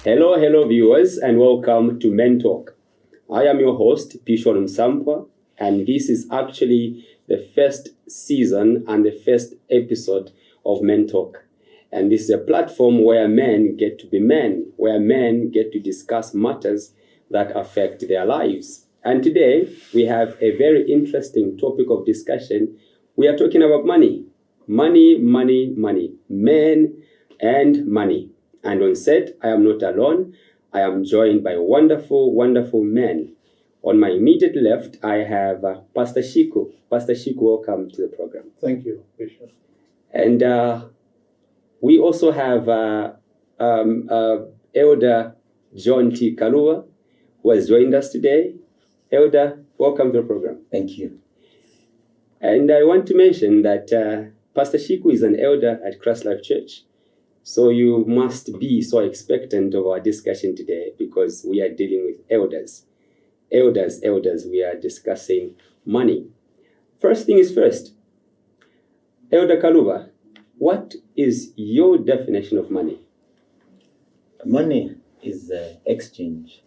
Hello, viewers, and welcome to Men Talk. I am your host, Pishon Msampwa, and this is actually the first season and the first episode of Men Talk. And this is a platform where men get to be men, where men get to discuss matters that affect their lives. And today, we have a very interesting topic of discussion. We are talking about money. Money, men and money. And on set, I am not alone. I am joined by wonderful men. On my immediate left, I have Pastor Shiku. Pastor Shiku, welcome to the program. Thank you, Bishop. And we also have Elder John T. Kaluwa, who has joined us today. Elder, welcome to the program. Thank you. And I want to mention that Pastor Shiku is an elder at Christ Life Church. So you must be so expectant of our discussion today because we are dealing with elders. Elders, we are discussing money. First thing is first. Elder Kaluwa, what is your definition of money? Money is the exchange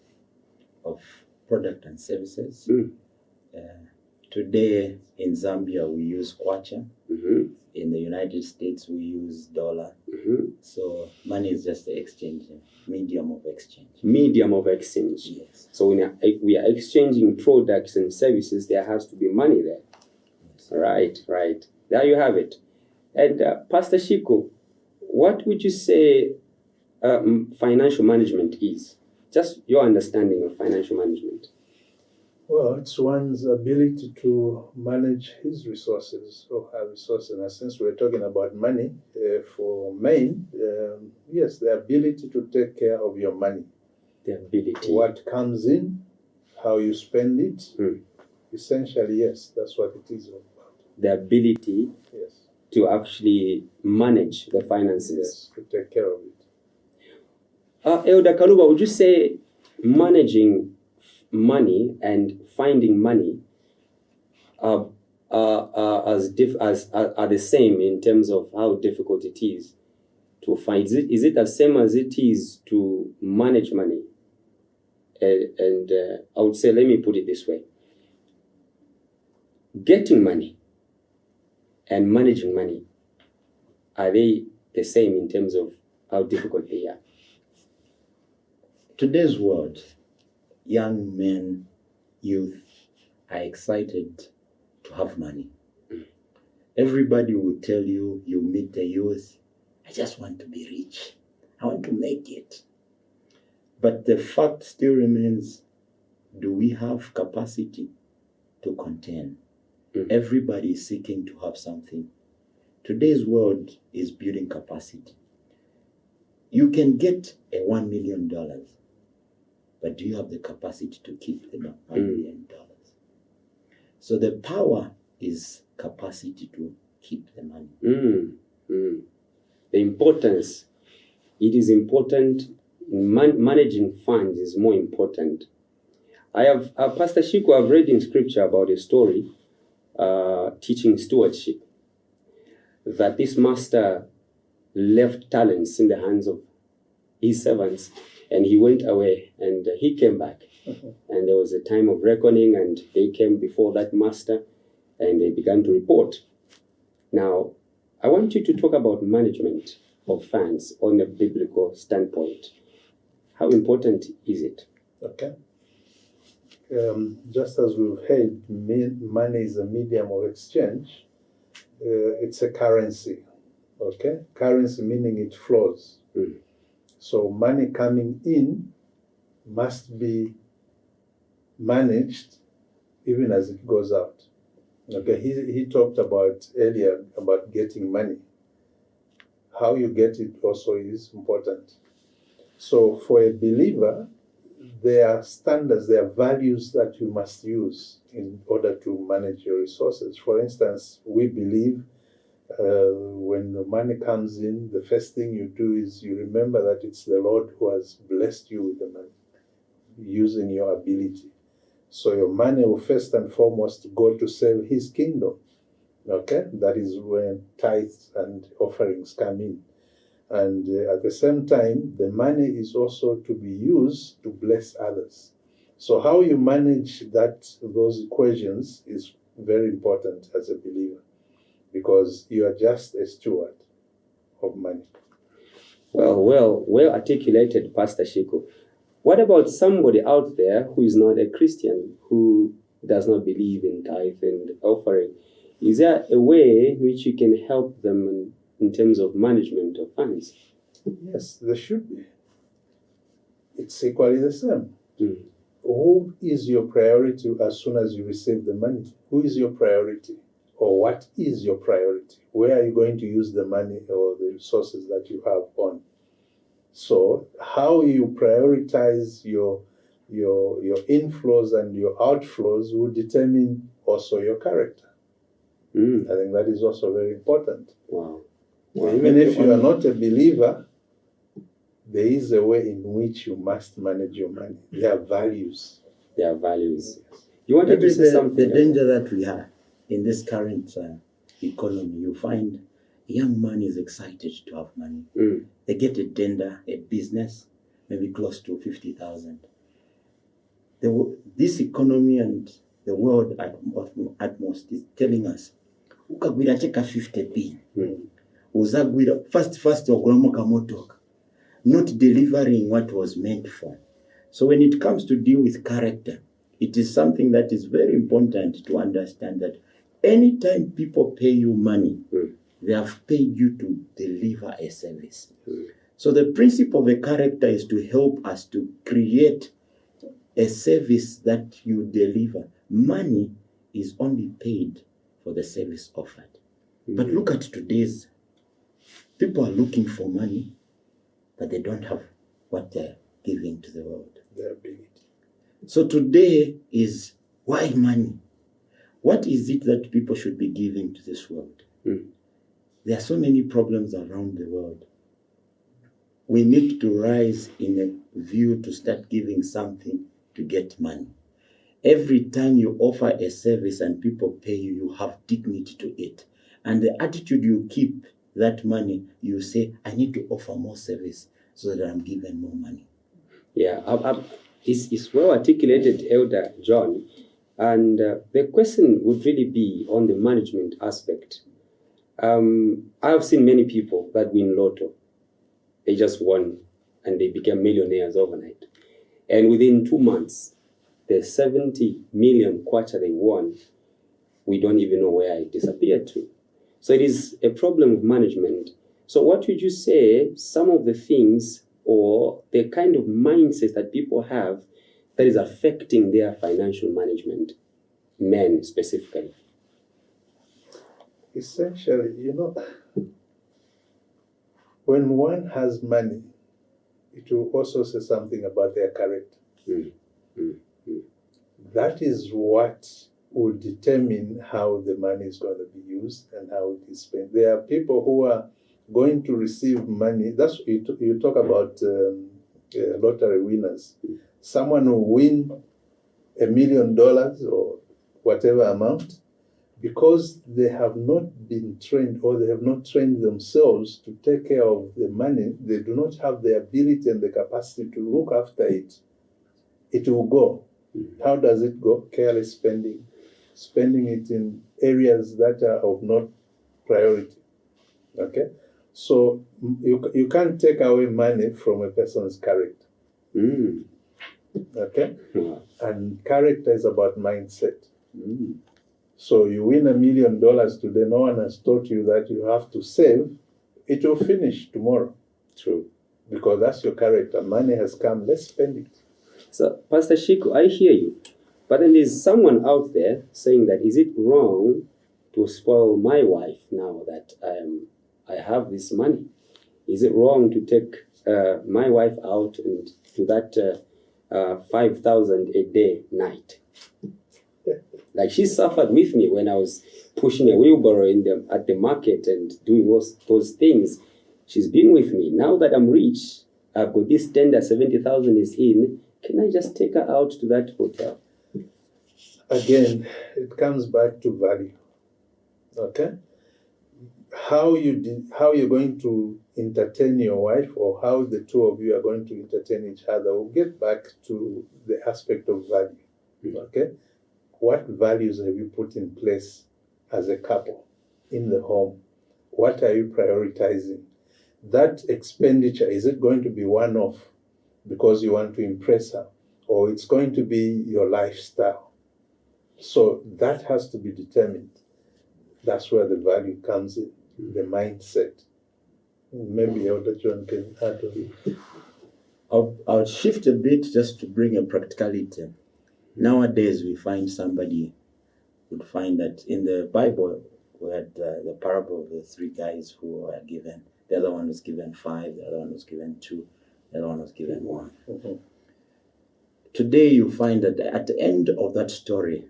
of product and services. Today in Zambia, we use kwacha. Mm-hmm. In the United States, we use dollar. Mm-hmm. So money is just the exchange, medium of exchange. Medium of exchange. Yes. So when we are exchanging products and services, there has to be money there. Yes. Right. There you have it. And Pastor Shiku, what would you say financial management is? Just your understanding of financial management. Well, it's one's ability to manage his resources or her resources. And since we're talking about money, for men, yes, the ability to take care of your money. The ability. What comes in, how you spend it. Essentially, yes, that's what it is all about. The ability to actually manage the finances. Yes, to take care of it. Elder Kaluwa, would you say managing money and finding money are the same in terms of how difficult it is to find? Is it the same as it is to manage money? And I would say, let me put it this way. Getting money and managing money, are they the same in terms of how difficult they are? Today's world, young men, youth are excited to have money. Everybody will tell you, you meet the youth, I just want to be rich. I want to make it. But the fact still remains, do we have capacity to contain? Everybody is seeking to have something. Today's world is building capacity. You can get a $1 million, but do you have the capacity to keep the $1 million? So the power is capacity to keep the money. The importance, it is important. Managing funds is more important. I have, Pastor Shiku, I've read in scripture about a story teaching stewardship, that this master left talents in the hands of his servants, and he went away and he came back. And there was a time of reckoning, and they came before that master and they began to report. Now, I want you to talk about management of funds on a biblical standpoint. How important is it? Okay. Just as we've heard, money is a medium of exchange. It's a currency. Okay? Currency meaning it flows. So money coming in must be managed even as it goes out. Okay, he talked about earlier about getting money. How you get it also is important. So for a believer, there are standards, there are values that you must use in order to manage your resources. For instance, we believe when the money comes in, the first thing you do is you remember that it's the Lord who has blessed you with the money, using your ability. So your money will first and foremost go to serve his kingdom. Okay? That is when tithes and offerings come in. And at the same time, the money is also to be used to bless others. So how you manage those equations is very important as a believer, because you are just a steward of money. Well articulated, Pastor Shiku. What about somebody out there who is not a Christian, who does not believe in tithe and offering? Is there a way in which you can help them in terms of management of funds? Yes, there should be. It's equally the same. Mm. Who is your priority as soon as you receive the money? Who is your priority? Or what is your priority? Where are you going to use the money or the resources that you have on? So how you prioritize your inflows and your outflows will determine also your character. I think that is also very important. Wow. Even if you are not a believer, there is a way in which you must manage your money. There are values. There are values. You wanted to say something? The danger that we have in this current economy, you find a young man is excited to have money. They get a tender, a business, maybe close to 50,000. This economy and the world at most is telling us, ukagwira cheka 50p. Uzagwira first ogulamo kamotoka, not delivering what was meant for. So when it comes to deal with character, it is something that is very important to understand that anytime people pay you money, they have paid you to deliver a service. So the principle of a character is to help us to create a service that you deliver. Money is only paid for the service offered. But look at today's people are looking for money, but they don't have what they're giving to the world. Their ability. So today is, why money? What is it that people should be giving to this world? There are so many problems around the world. We need to rise in a view to start giving something to get money. Every time you offer a service and people pay you, you have dignity to it. And the attitude you keep that money, you say, I need to offer more service so that I'm given more money. Yeah, it's well articulated, Elder John. And the question would really be on the management aspect. I've seen many people that win lotto. They just won and they became millionaires overnight. And within 2 months, the 70 million kwacha they won, we don't even know where it disappeared to. So it is a problem of management. So what would you say some of the things or the kind of mindset that people have that is affecting their financial management, men specifically? Essentially, when one has money, it will also say something about their character. That is what will determine how the money is going to be used and how it is spent. There are people who are going to receive money. That's you talk about lottery winners. Someone who win $1 million or whatever amount, because they have not been trained or they have not trained themselves to take care of the money, they do not have the ability and the capacity to look after it. It will go. How does it go? Careless spending. Spending it in areas that are of not priority. Okay? So you can't take away money from a person's character. Okay? And character is about mindset. So you win $1 million today, no one has taught you that you have to save. It will finish tomorrow. True. Because that's your character. Money has come, let's spend it. So, Pastor Shiku, I hear you. But then there's someone out there saying that, is it wrong to spoil my wife now that I have this money? Is it wrong to take my wife out and to that 5,000 a day night? Like, she suffered with me when I was pushing a wheelbarrow at the market and doing those things. She's been with me. Now that I'm rich, I've got this tender, 70,000 is in. Can I just take her out to that hotel? Again, it comes back to value. Okay? How you're going to entertain your wife or how the two of you are going to entertain each other, we'll get back to the aspect of value. Okay? What values have you put in place as a couple in the home? What are you prioritizing? That expenditure, is it going to be one-off because you want to impress her, or it's going to be your lifestyle? So that has to be determined. That's where the value comes in, the mindset. Maybe Elder John can add on it. I'll shift a bit just to bring a practicality. Nowadays, we find somebody would find that in the Bible, we had the parable of the three guys who were given. The other one was given 5, the other one was given 2, the other one was given 1. Mm-hmm. Today, you find that at the end of that story,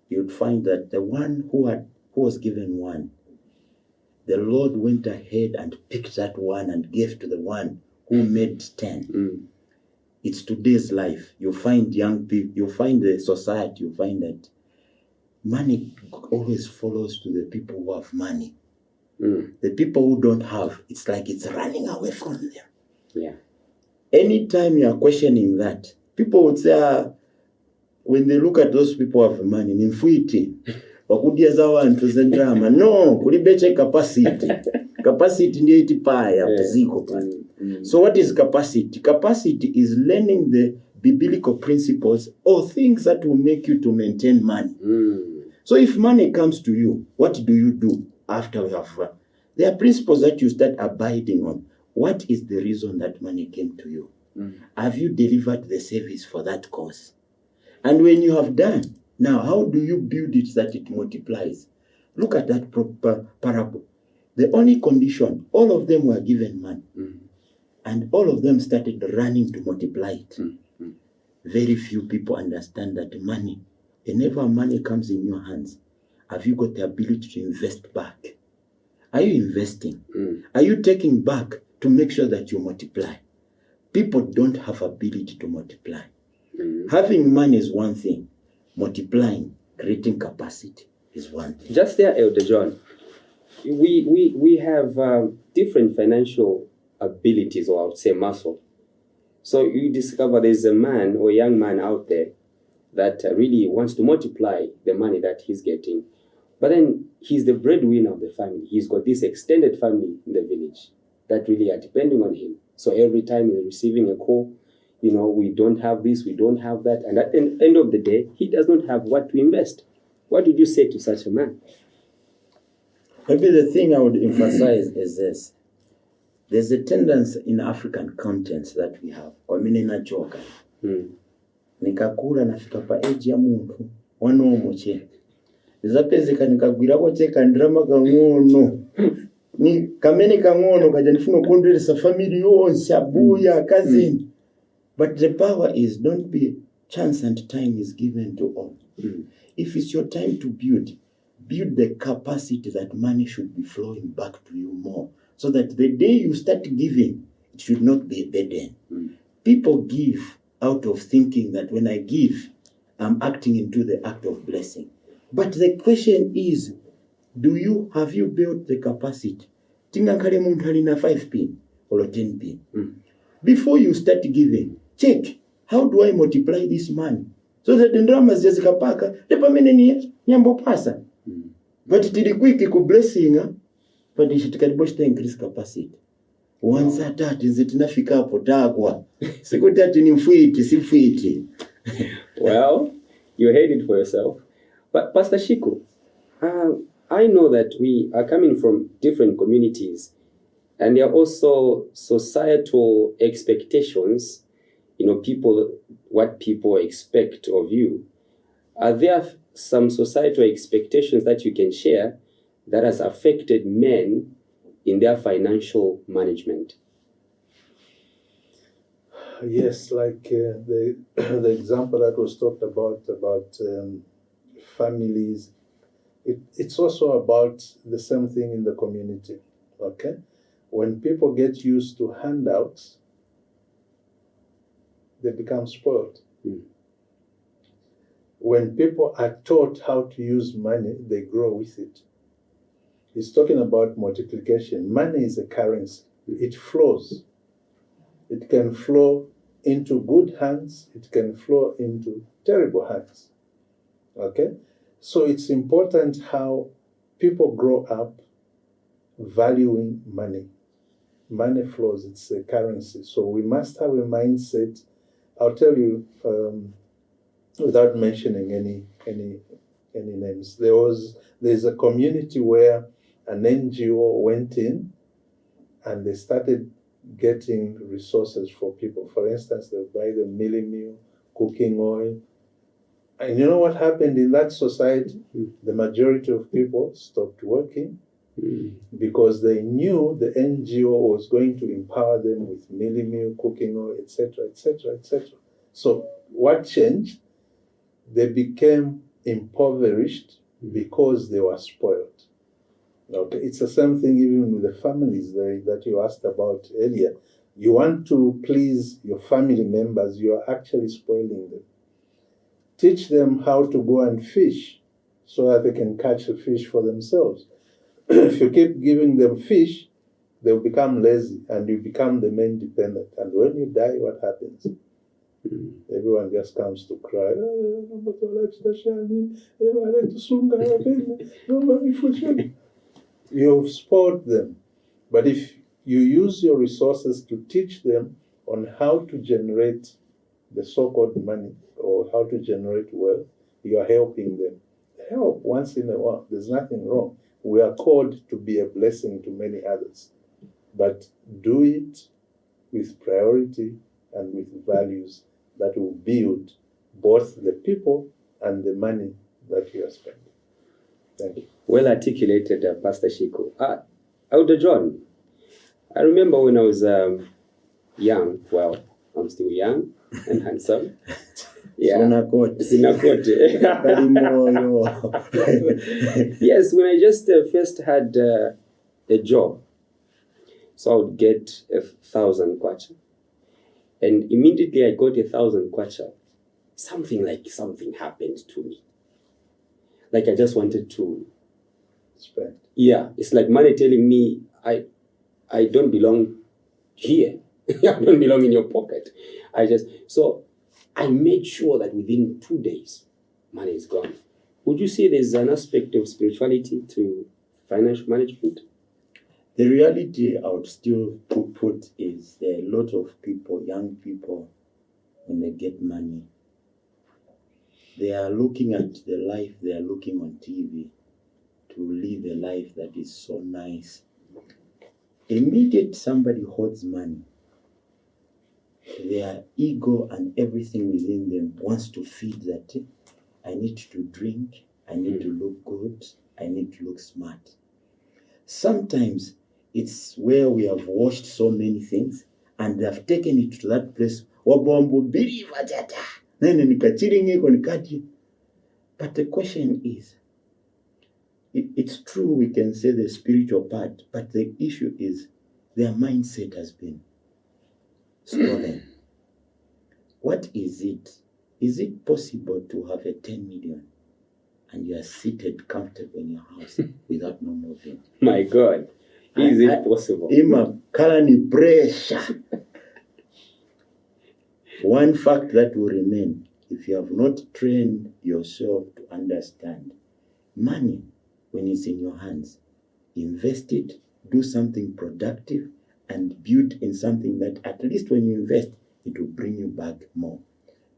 you'd find that the one who was given 1, the Lord went ahead and picked that 1 and gave to the one who made 10. It's today's life. You find young people, you find the society, you find that money always follows to the people who have money. The people who don't have, it's like it's running away from them. Yeah. Anytime you are questioning that, people would say, when they look at those people who have money, nimfuiti, wakudiaza wantu zendrama. No, kulibeche capacity. Capacity ndiyo itipaya, ziko pale. So what is capacity? Capacity is learning the biblical principles or things that will make you to maintain money. So if money comes to you, what do you do after you have? There are principles that you start abiding on. What is the reason that money came to you? Have you delivered the service for that cause? And when you have done, now how do you build it that it multiplies? Look at that parable. The only condition, all of them were given money. And all of them started running to multiply it. Very few people understand that money, whenever money comes in your hands, have you got the ability to invest back? Are you investing? Are you taking back to make sure that you multiply? People don't have ability to multiply. Having money is one thing. Multiplying, creating capacity is one thing. Just there, Elder John, we have different financial abilities, or I would say muscle. So you discover there's a man or a young man out there that really wants to multiply the money that he's getting. But then he's the breadwinner of the family. He's got this extended family in the village that really are depending on him. So every time he's receiving a call, we don't have this, we don't have that. And at the end of the day, he does not have what to invest. What did you say to such a man? Maybe the thing I would emphasize is this. There's a tendency in African contents that we have. Kwa mimi nachoka. Nikakula nafika pa age ya muntu wanomuche. Zapezeka nikagwirako cheka ndrama kangono. Ni kamene kangono kaja nifuna kondresa family yonse abuya cousin. But the power is, don't be chance and time is given to all. If it's your time to build the capacity that money should be flowing back to you more. So that the day you start giving, it should not be a burden. People give out of thinking that when I give, I'm acting into the act of blessing. But the question is, have you built the capacity? Tingankale muntu alina 5 pin or 10 pin. Before you start giving, check, how do I multiply this money? So that the drama is just kapaka, depamene nyambo pasa. But tili quick ku blessing, but ishitikaribosha increase capacity. Once that is it nafika hapo takwa. Sikutati ni mfuiti, si mfuiti. Well, you heard it for yourself. But Pastor Shiku, I know that we are coming from different communities, and there are also societal expectations, what people expect of you. Are there some societal expectations that you can share that has affected men in their financial management? Yes, like the example that was talked about families. It's also about the same thing in the community, okay? When people get used to handouts, they become spoiled. When people are taught how to use money, they grow with it. He's talking about multiplication. Money is a currency. it flows. It can flow into good hands, it can flow into terrible hands. Okay? So it's important how people grow up valuing money. Money flows, it's a currency. So we must have a mindset. I'll tell you, without mentioning any names, there's a community where an NGO went in and they started getting resources for people. For instance, they'll buy the milling meal, cooking oil. And you know what happened in that society? The majority of people stopped working because they knew the NGO was going to empower them with milling meal, cooking oil, etc., etc., etc. So what changed? They became impoverished because they were spoiled. Okay, it's the same thing even with the families that you asked about earlier. You want to please your family members, you are actually spoiling them. Teach them how to go and fish so that they can catch the fish for themselves. If you keep giving them fish, they'll become lazy and you become the main dependent. And when you die, what happens? Everyone just comes to cry. You've spoiled them. But if you use your resources to teach them on how to generate the so-called money or how to generate wealth, you are helping them. Help once in a while. There's nothing wrong. We are called to be a blessing to many others. But do it with priority and with values that will build both the people and the money that you are spending. Thank you. Well articulated, Pastor Shiko. Elder John, I remember when I was young, well, I'm still young and handsome. Yeah. Yes, when I just first had a job, so I would get 1,000 kwacha. And immediately I got 1,000 kwacha. Something happened to me. Like I just wanted to spend. Yeah, it's like money telling me I don't belong here. I don't belong in your pocket. So I made sure that within 2 days, money is gone. Would you say there's an aspect of spirituality to financial management? The reality I would still put is there are a lot of people, young people, when they get money, they are looking at the life they are looking on TV to live a life that is so nice. Immediately somebody holds money, their ego and everything within them wants to feed that. I need to drink, I need to look good, I need to look smart. Sometimes it's where we have watched so many things and they have taken it to that place. But the question is, it's true we can say the spiritual part, but the issue is their mindset has been stolen. What is it? Is it possible to have a 10 million and you are seated comfortable in your house without no moving? My God, is it possible? Pressure. One fact that will remain, if you have not trained yourself to understand money, when it's in your hands, invest it, do something productive, and build in something that at least when you invest, it will bring you back more.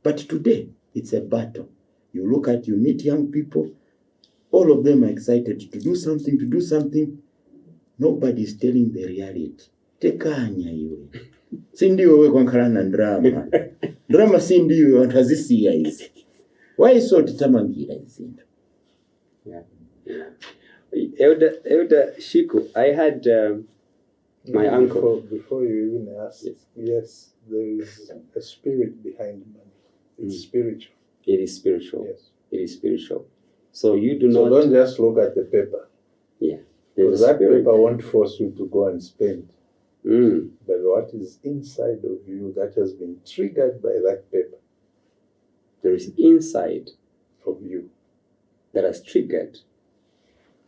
But today, it's a battle. You meet young people, all of them are excited to do something. Nobody's telling the reality. Tekanya iwe. Sindi wewe kwankala na drama. Drama sindi wewe wantazisi ya hizi. Why so titamangira hizi? Yeah. Elder Shiko, I had my uncle. Before you even ask, yes, there is a spirit behind money. It's spiritual. It is spiritual. Yes. It is spiritual. So you do So not... don't just look at the paper. Yeah. Because that paper won't force you to go and spend. But what is inside of you that has been triggered by that paper? There is inside of you that has triggered.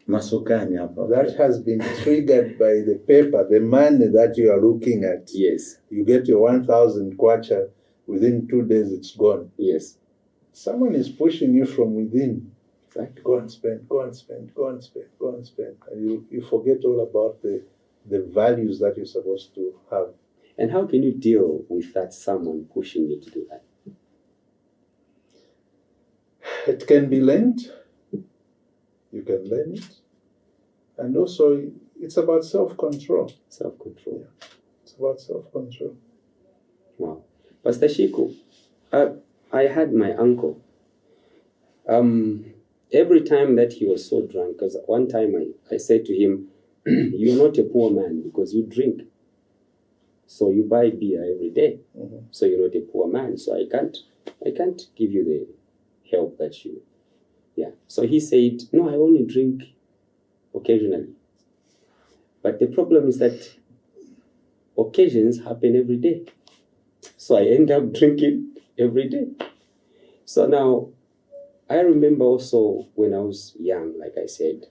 Masokani hapa. That has been triggered by the paper, the money that you are looking at. Yes. You get your 1,000 kwacha, within 2 days it's gone. Yes. Someone is pushing you from within. Exactly. Go and spend, go and spend, go and spend, go and spend. And you forget all about the values that you're supposed to have. And how can you deal with that someone pushing you to do that? It can be learned. You can learn it. And also, it's about self-control. Self-control. Yeah. It's about self-control. Wow. Pastor Shiku, I had my uncle. Every time that he was so drunk, because one time I said to him, you're not a poor man because you drink. So you buy beer every day. Mm-hmm. So you're not a poor man. So I can't give you the help that you, yeah. So he said, no, I only drink occasionally. But the problem is that occasions happen every day. So I end up drinking every day. So now, I remember also when I was young, like I said,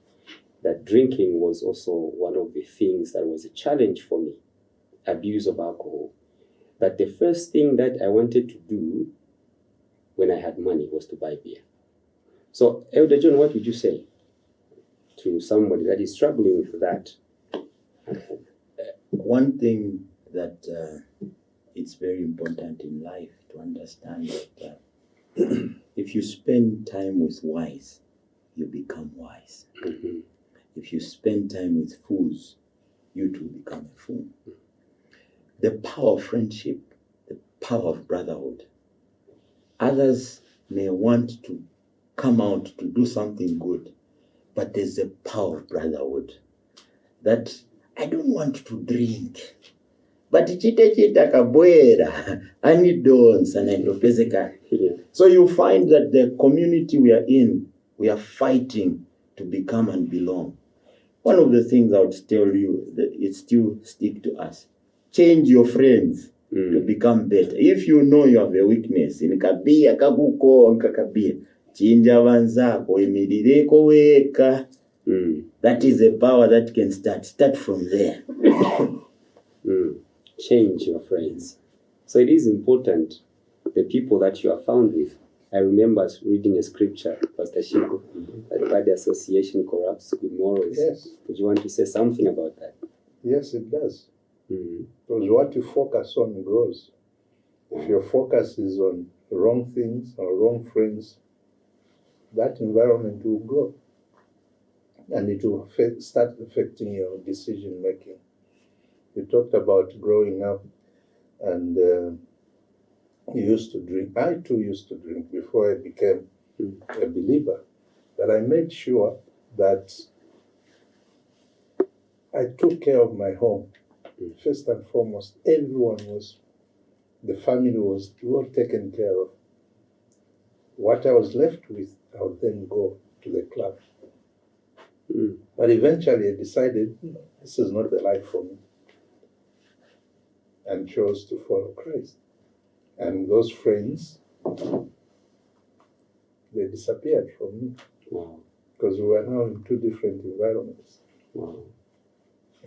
that drinking was also one of the things that was a challenge for me, abuse of alcohol. But the first thing that I wanted to do when I had money was to buy beer. So, Elder John, what would you say to somebody that is struggling with that? One thing that it's very important in life to understand that if you spend time with wise, you become wise. Mm-hmm. If you spend time with fools, you too become a fool. The power of friendship, the power of brotherhood. Others may want to come out to do something good, but there's a power of brotherhood that I don't want to drink. But chita kabwera, anidons and andopezeka. So you find that the community we are in, we are fighting to become and belong. One of the things I would tell you that it still stick to us. Change your friends to become better. If you know you have a weakness in kabia kaguko nkakabia, chinja vanzako imirireko weka. That is a power that can start from there. Change your friends. So it is important, the people that you are found with. I remember reading a scripture, Pastor Shiku, that bad association corrupts good morals. Yes. Would you want to say something about that? Yes, it does. Mm-hmm. Because what you focus on grows. If your focus is on wrong things or wrong friends, that environment will grow. And it will start affecting your decision making. You talked about growing up and you used to drink. I too used to drink before I became a believer. But I made sure that I took care of my home. First and foremost, the family was well taken care of. What I was left with, I would then go to the club. But eventually I decided, this is not the life for me. And chose to follow Christ. And those friends, they disappeared from me. Wow. Because we were now in two different environments. Wow.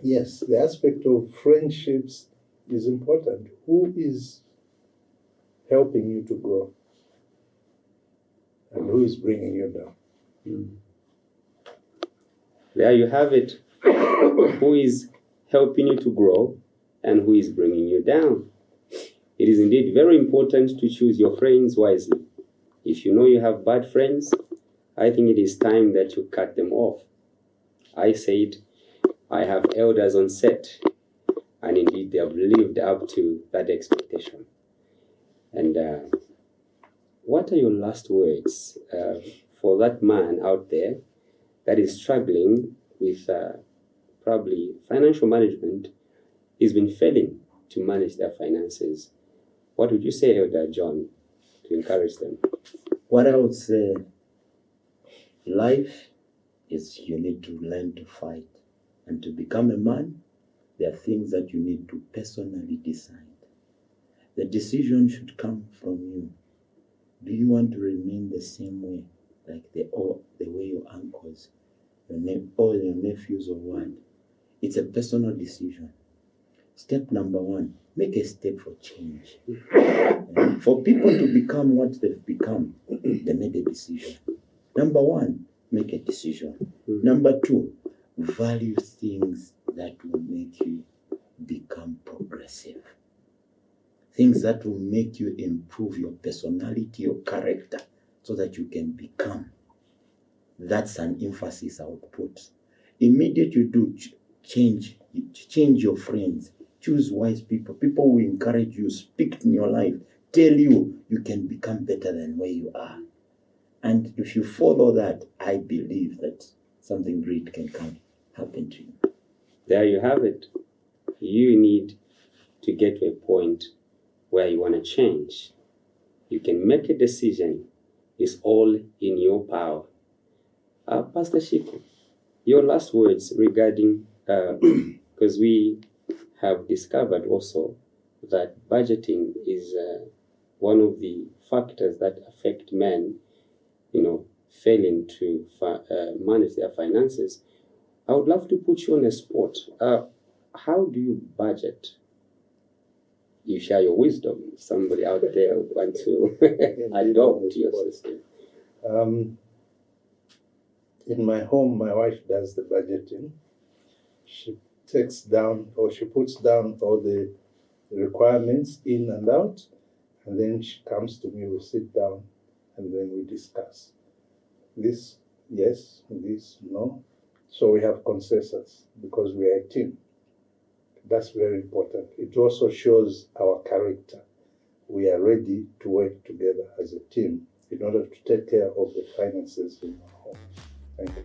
Yes, the aspect of friendships is important. Who is helping you to grow? And who is bringing you down? There you have it. Who is helping you to grow and who is bringing you down? It is indeed very important to choose your friends wisely. If you know you have bad friends, I think it is time that you cut them off. I said, I have elders on set, and indeed they have lived up to that expectation. And what are your last words for that man out there that is struggling with probably financial management? He's been failing to manage their finances. What would you say, Elder John, to encourage them? What I would say, life is you need to learn to fight. And to become a man, there are things that you need to personally decide. The decision should come from you. Do you want to remain the same way, like the way your uncles, your all your nephews or what. It's a personal decision. Step number 1, make a step for change. For people to become what they've become, they made a decision. Number 1, make a decision. Number 2, value things that will make you become progressive. Things that will make you improve your personality, your character, so that you can become. That's an emphasis I would put. Immediately you do change your friends. Choose wise people. People who encourage you, speak in your life, tell you you can become better than where you are. And if you follow that, I believe that something great can happen to you. There you have it. You need to get to a point where you want to change. You can make a decision. It's all in your power. Pastor Shiku, your last words regarding, because we have discovered also that budgeting is one of the factors that affect men, failing to manage their finances. I would love to put you on a spot. How do you budget? You share your wisdom. Somebody out there would want to adopt your system. In my home, my wife does the budgeting. She takes down, or she puts down all the requirements in and out, and then she comes to me, we sit down, and then we discuss. This, yes, this, no. So we have consensus because we are a team. That's very important. It also shows our character. We are ready to work together as a team in order to take care of the finances in our home. Thank you.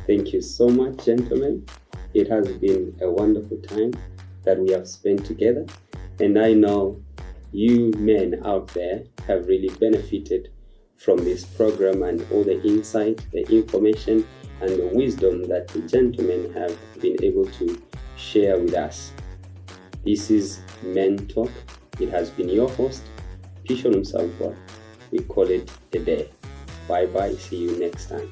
Thank you so much, gentlemen. It has been a wonderful time that we have spent together. And I know you men out there have really benefited from this program and all the insight, the information, and the wisdom that the gentlemen have been able to share with us. This is Men Talk. It has been your host, Pishon Msampwa. We call it a day. Bye-bye. See you next time.